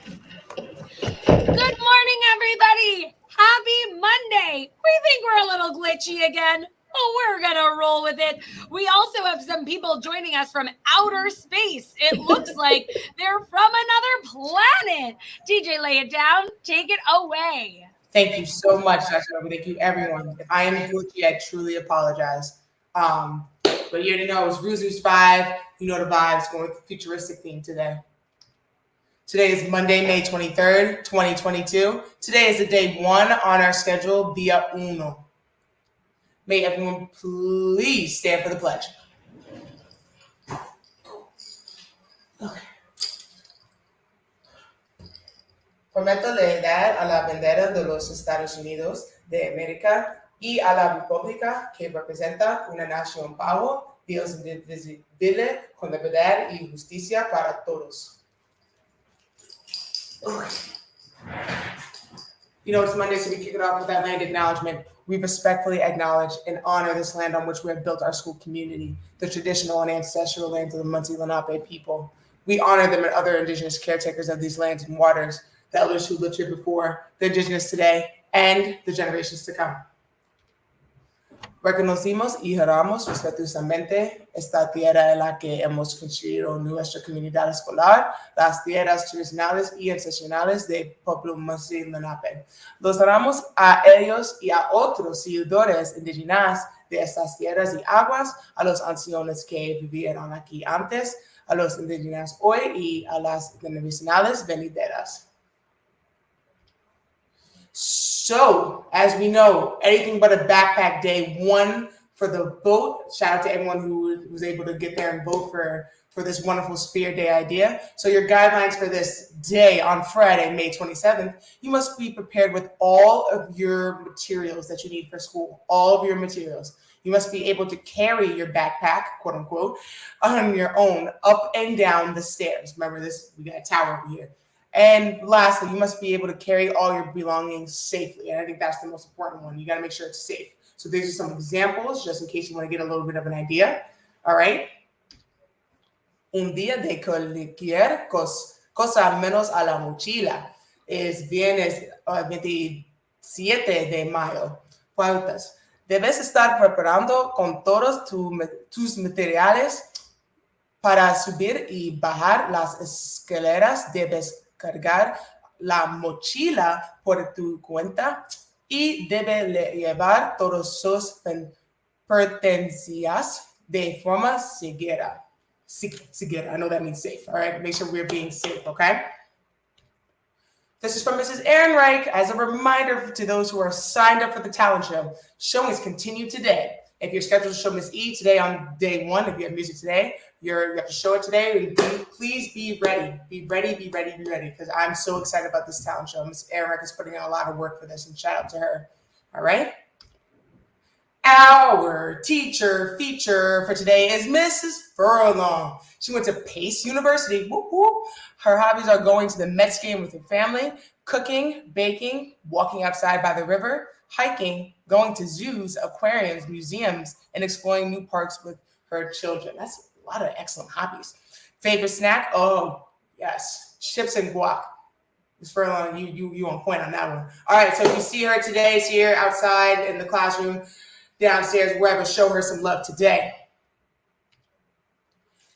Good morning, everybody. Happy Monday. We think we're a little glitchy again. Oh, we're going to roll with it. We also have some people joining us from outer space. It looks like they're from another planet. DJ, lay it down. Take it away. Thank you so much, Dr. Noble. Thank you, everyone. If I am glitchy, I truly apologize. But you already know it's Roos 5. You know the vibes, going with the futuristic theme today. Today is Monday, May 23rd, 2022. Today is the day 1 on our schedule, Dia Uno. May everyone please stand for the pledge. Okay. Prometo lealtad a la bandera de los Estados Unidos de América y a la república que representa una nación pavo, Dios indivisible, con libertad y justicia para todos. You know, it's Monday, so we kick it off with that land acknowledgement. We respectfully acknowledge and honor this land on which we have built our school community, the traditional and ancestral lands of the Muncie Lenape people. We honor them and other indigenous caretakers of these lands and waters, the elders who lived here before, the indigenous today, and the generations to come. Reconocimos y juramos respetuosamente esta tierra en la que hemos construido nuestra comunidad escolar, las tierras tradicionales y ancestrales del pueblo Muncie Lenape. Los honramos a ellos y a otros seguidores indígenas de estas tierras y aguas, a los ancianos que vivieron aquí antes, a los indígenas hoy y a las generaciones venideras. So, as we know, anything but a backpack day 1 for the vote. Shout out to everyone who was able to get there and vote for this wonderful Spirit Day idea. So your guidelines for this day on Friday, May 27th, you must be prepared with all of your materials that you need for school, all of your materials. You must be able to carry your backpack, quote unquote, on your own up and down the stairs. Remember this, we got a tower over here. And lastly, you must be able to carry all your belongings safely. And I think that's the most important one. You got to make sure it's safe. So these are some examples, just in case you want to get a little bit of an idea. All right. Un día de cualquier cosa menos a la mochila. Es viernes 27 de mayo. Pautas. Debes estar preparando con todos tus materiales para subir y bajar las escaleras. Debes cargar la mochila por tu cuenta y debe llevar todos sus pertenencias de forma segura. I know that means safe. All right, make sure we're being safe, okay? This is from Mrs. Erin Reich as a reminder to those who are signed up for the talent show. Showings continue today. If you're scheduled to show Miss E today on day 1, if you have music today, you have to show it today. And please be ready. Be ready, because I'm so excited about this talent show. Miss Erin Reich is putting in a lot of work for this, and shout out to her. All right? Our teacher feature for today is Mrs. Furlong. She went to Pace University. Whoop, whoop. Her hobbies are going to the Mets game with her family, cooking, baking, walking outside by the river, hiking, going to zoos, aquariums, museums, and exploring new parks with her children. That's a lot of excellent hobbies. Favorite snack? Oh, yes, chips and guac. Ms. Furlong, you on point on that one. All right, so if you see her today, see her outside in the classroom, downstairs, wherever, show her some love today.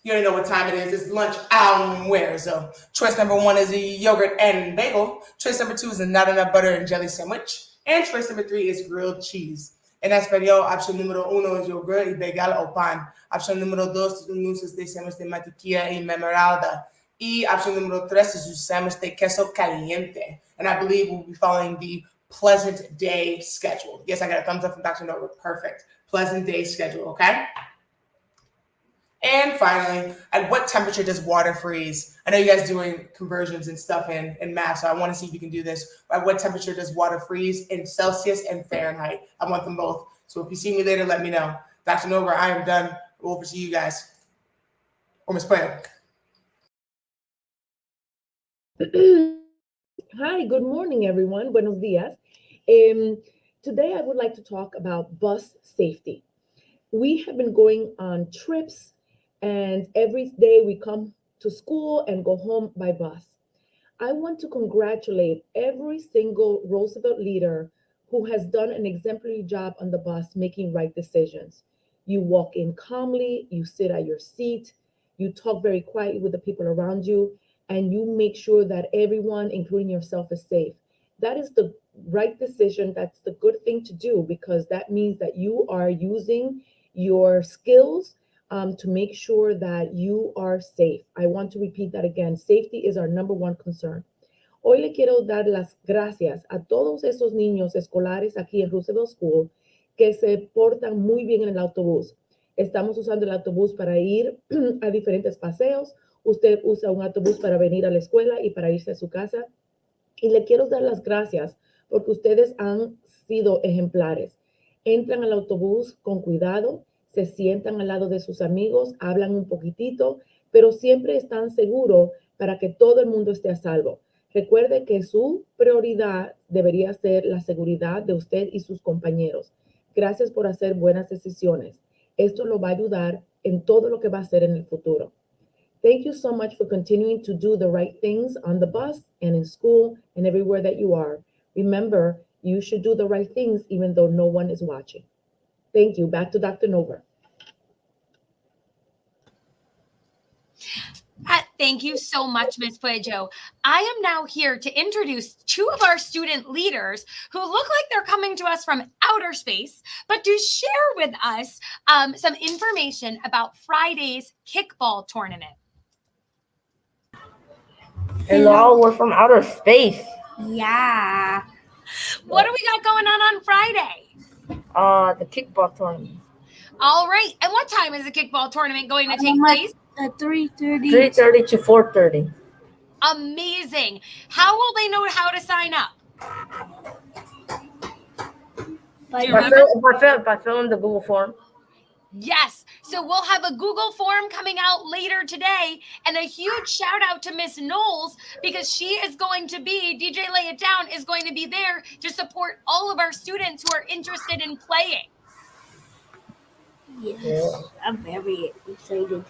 You already know what time it is. It's lunch almuerzo. Choice number 1 is a yogurt and bagel. Choice number 2 is a not enough butter and jelly sandwich. And choice number 3 is grilled cheese. En español, opción número 1 es yogurt y bagel o pan. Opción número 2 es de sándwich de mantequilla y mermelada. Y opción número 3 is un sándwich de queso caliente. And I believe we'll be following the pleasant day schedule. Yes, I got a thumbs up from Dr. Nova. Perfect. Pleasant day schedule, okay? And finally, at what temperature does water freeze? I know you guys doing conversions and stuff in math, so I want to see if you can do this. At what temperature does water freeze in Celsius and Fahrenheit? I want them both. So if you see me later, let me know. Dr. Nova, I am done. Over to you guys. Or Ms. Pam. Hi, good morning, everyone. Buenos días. Today, I would like to talk about bus safety. We have been going on trips, and every day we come to school and go home by bus. I want to congratulate every single Roosevelt leader who has done an exemplary job on the bus making right decisions. You walk in calmly, you sit at your seat, you talk very quietly with the people around you, and you make sure that everyone, including yourself, is safe. That is the right decision. That's the good thing to do because that means that you are using your skills to make sure that you are safe. I want to repeat that again. Safety is our number one concern. Hoy le quiero dar las gracias a todos esos niños escolares aquí en Roosevelt School que se portan muy bien en el autobús. Estamos usando el autobús para ir a diferentes paseos. Usted usa un autobús para venir a la escuela y para irse a su casa. Y le quiero dar las gracias porque ustedes han sido ejemplares. Entran al autobús con cuidado, se sientan al lado de sus amigos, hablan un poquitito, pero siempre están seguros para que todo el mundo esté a salvo. Recuerde que su prioridad debería ser la seguridad de usted y sus compañeros. Gracias por hacer buenas decisiones. Esto lo va a ayudar en todo lo que va a hacer en el futuro. Thank you so much for continuing to do the right things on the bus and in school and everywhere that you are. Remember, you should do the right things even though no one is watching. Thank you. Back to Dr. Nova. Thank you so much, Ms. Puejo. I am now here to introduce two of our student leaders who look like they're coming to us from outer space, but to share with us some information about Friday's Kickball Tournament. Hello, we're from outer space. Yeah. What do we got going on Friday? The kickball tournament. All right. And what time is the kickball tournament going to take place? At 3:30. 3:30 to 4:30. Amazing. How will they know how to sign up? By filling the Google form. Yes. So we'll have a Google form coming out later today, and a huge shout out to Miss Knowles because she is going to be, DJ Lay It Down is going to be there to support all of our students who are interested in playing. Yes, yeah. I'm very excited.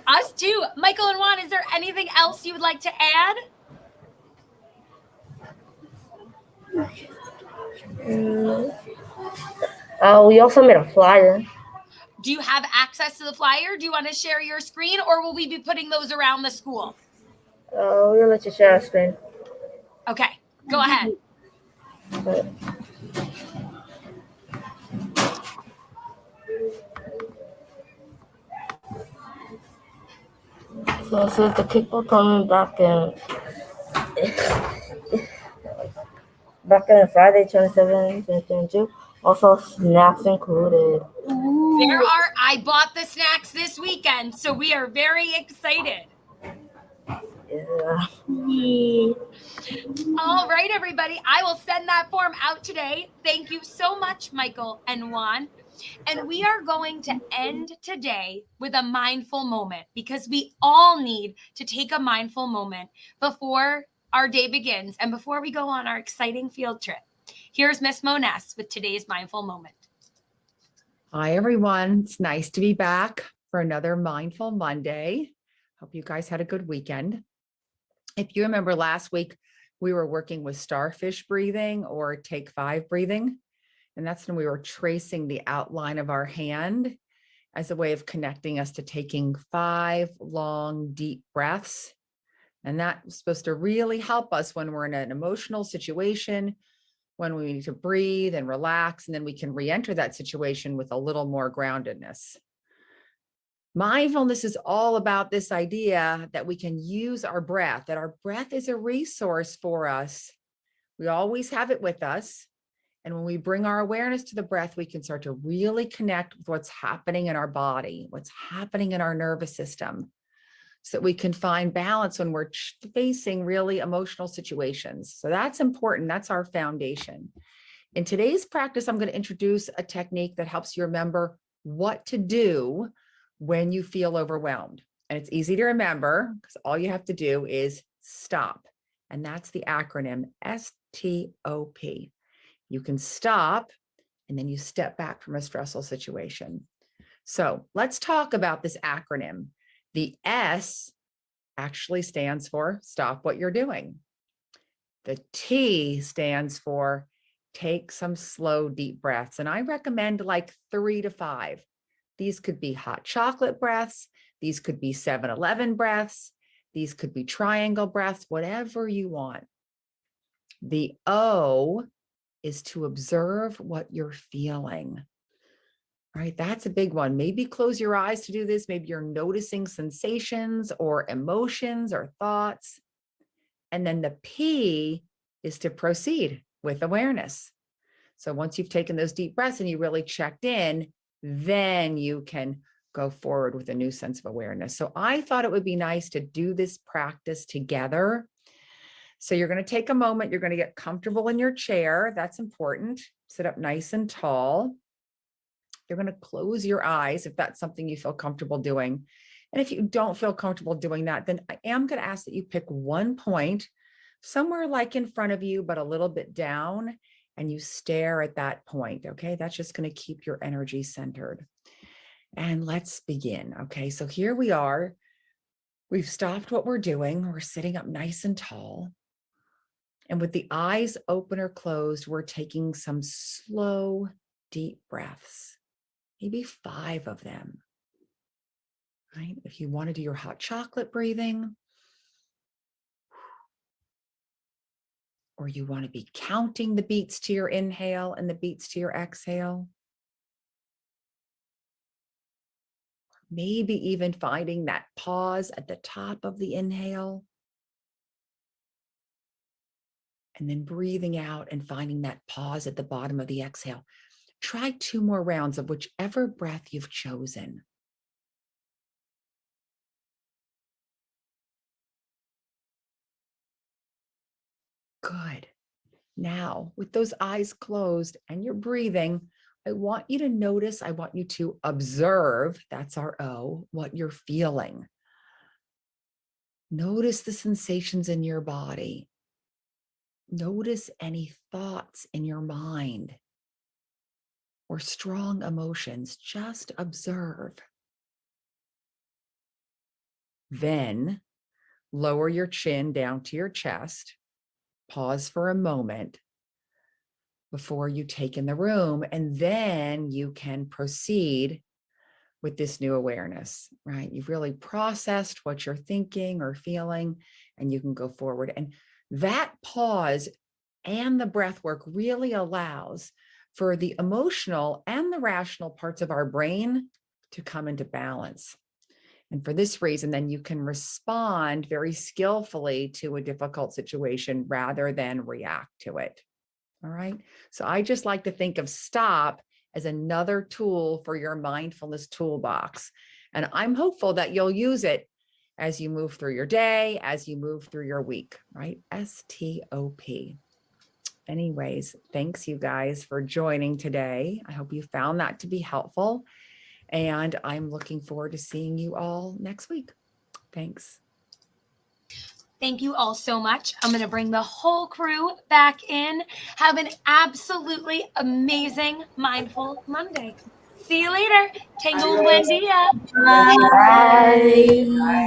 Us too. Michael and Juan, is there anything else you would like to add? We also made a flyer. Do you have access to the flyer? Do you want to share your screen, or will we be putting those around the school? We'll let you share our screen. Okay, go ahead. So this is the kickball tournament back in Friday, 27, 2022. Also snacks included. I bought the snacks this weekend, so we are very excited. Yeah. All right, everybody. I will send that form out today. Thank you so much, Michael and Juan. And we are going to end today with a mindful moment because we all need to take a mindful moment before our day begins and before we go on our exciting field trip. Here's Miss Moness with today's mindful moment. Hi, everyone. It's nice to be back for another Mindful Monday. Hope you guys had a good weekend. If you remember last week, we were working with starfish breathing or take 5 breathing. And that's when we were tracing the outline of our hand as a way of connecting us to taking 5 long, deep breaths. And that's supposed to really help us when we're in an emotional situation, when we need to breathe and relax, and then we can re-enter that situation with a little more groundedness. Mindfulness is all about this idea that we can use our breath, that our breath is a resource for us. We always have it with us. And when we bring our awareness to the breath, we can start to really connect with what's happening in our body, what's happening in our nervous system, so that we can find balance when we're facing really emotional situations. So that's important. That's our foundation. In today's practice, I'm going to introduce a technique that helps you remember what to do when you feel overwhelmed. And it's easy to remember because all you have to do is stop. And that's the acronym STOP. You can stop and then you step back from a stressful situation. So let's talk about this acronym. The S actually stands for stop what you're doing. The T stands for take some slow, deep breaths. And I recommend like 3 to 5. These could be hot chocolate breaths. These could be 7-Eleven breaths. These could be triangle breaths, whatever you want. The O is to observe what you're feeling. Right? That's a big one. Maybe close your eyes to do this. Maybe you're noticing sensations or emotions or thoughts. And then the P is to proceed with awareness. So once you've taken those deep breaths and you really checked in, then you can go forward with a new sense of awareness. So I thought it would be nice to do this practice together. So you're going to take a moment. You're going to get comfortable in your chair. That's important. Sit up nice and tall. You're going to close your eyes if that's something you feel comfortable doing. And if you don't feel comfortable doing that, then I am going to ask that you pick one point somewhere like in front of you, but a little bit down, and you stare at that point. Okay. That's just going to keep your energy centered. And let's begin. Okay. So here we are. We've stopped what we're doing. We're sitting up nice and tall. And with the eyes open or closed, we're taking some slow, deep breaths, maybe 5 of them. Right? If you want to do your hot chocolate breathing, or you want to be counting the beats to your inhale and the beats to your exhale, maybe even finding that pause at the top of the inhale, and then breathing out and finding that pause at the bottom of the exhale. Try 2 more rounds of whichever breath you've chosen. Good. Now, with those eyes closed and you're breathing, I want you to notice, I want you to observe, that's our O, what you're feeling. Notice the sensations in your body. Notice any thoughts in your mind or strong emotions. Just observe. Then lower your chin down to your chest. Pause for a moment before you take in the room, and then you can proceed with this new awareness, right? You've really processed what you're thinking or feeling, and you can go forward. And that pause and the breath work really allows for the emotional and the rational parts of our brain to come into balance. And for this reason, then you can respond very skillfully to a difficult situation rather than react to it. All right. So I just like to think of stop as another tool for your mindfulness toolbox. And I'm hopeful that you'll use it as you move through your day, as you move through your week, right? STOP. Anyways, thanks you guys for joining today. I hope you found that to be helpful. And I'm looking forward to seeing you all next week. Thanks. Thank you all so much. I'm going to bring the whole crew back in. Have an absolutely amazing Mindful Monday. See you later. Tengo un buen día. Bye.